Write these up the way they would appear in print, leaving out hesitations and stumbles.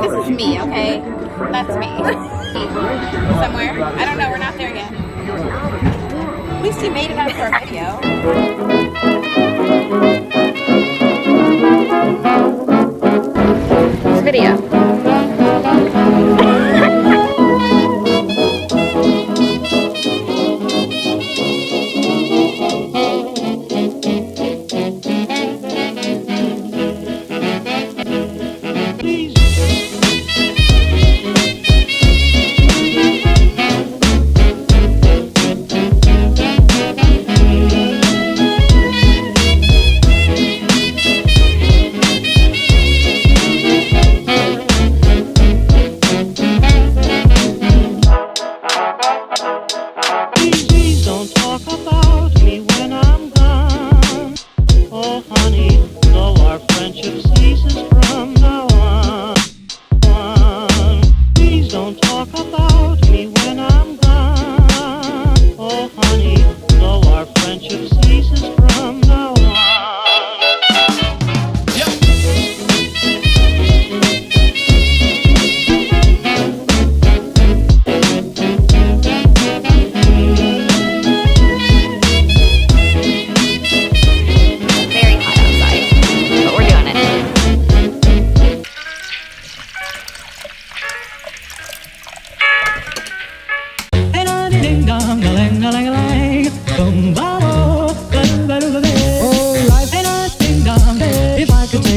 This is me, okay? That's me. Somewhere. I don't know, we're not there yet. At least he made it out for a video. This video.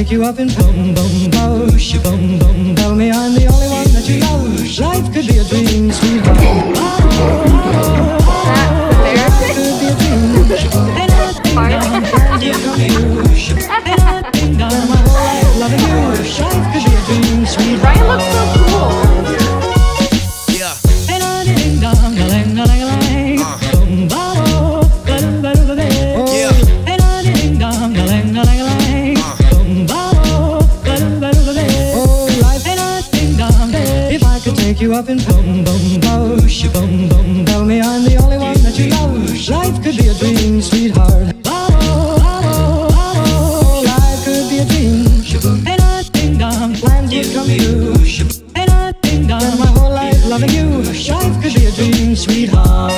You up in boom boom bosh, boom boom. Tell me I'm the only one that you know. Life could be a dream, sweetheart. Life could be a dream. My whole life loving you. Life could be a dream, sweetheart. Ryan looks so cool. Yeah. You up in boom boom bosh, boom boom. Tell me I'm the only one that you know. Life could be a dream, sweetheart. Life could be a dream. Plans would come true. Spend my whole life loving you. Life could be a dream, sweetheart.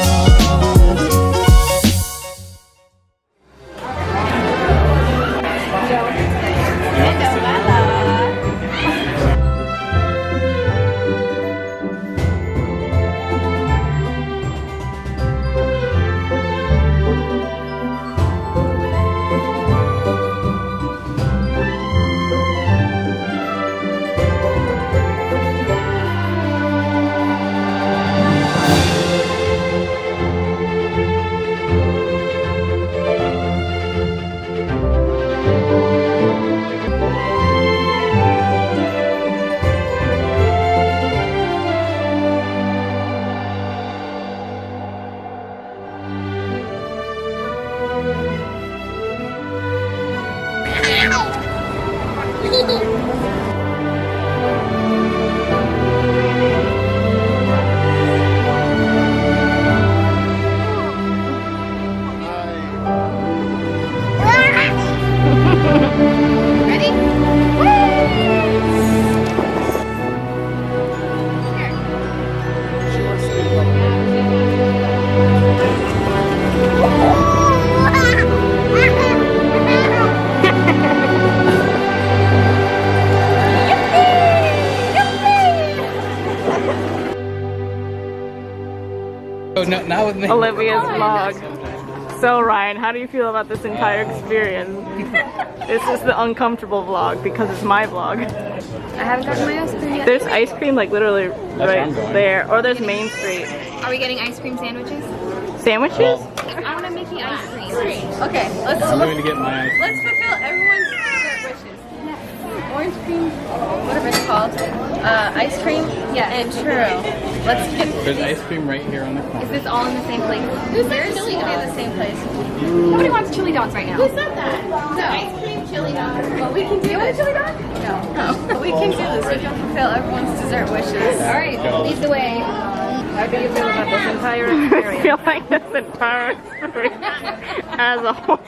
Not with me. Olivia's vlog. So Ryan, how do you feel about this entire experience? This is the uncomfortable vlog because it's my vlog. I haven't gotten my ice cream yet. There's ice cream like literally right there, or there's Main Street. Are we getting ice cream sandwiches? Sandwiches? Well, I want to make the ice cream. Okay, let's I'm going to get my ice cream. let's fulfill everyone's wishes. Orange cream, whatever it's called, ice cream, and churro. Let's get. There's ice cream right here on the corner. Is this all in the same place? Who said chili dogs? In the same place. Nobody wants chili dogs right now. Who said that? No. Ice cream, chili dogs. Well, we can do. You want a chili dog? No. But we can do this. We can fulfill everyone's dessert wishes. All right, lead the way. How do you feel about this entire experience? I feel like this entire experience as a whole.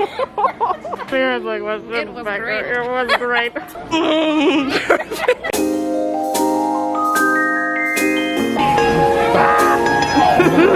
Seriously, was It was great. It was great. Waiting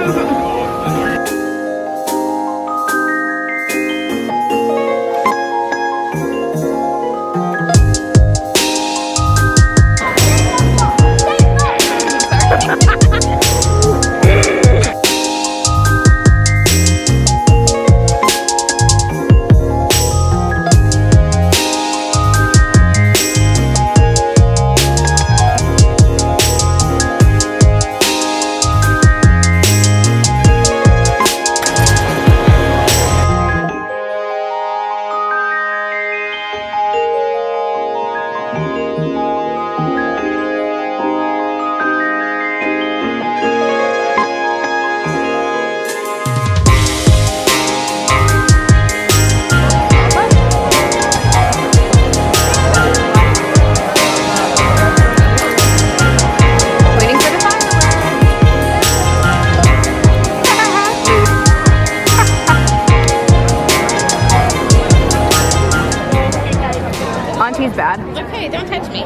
for the fireworks. Auntie's bad. Okay, don't touch me.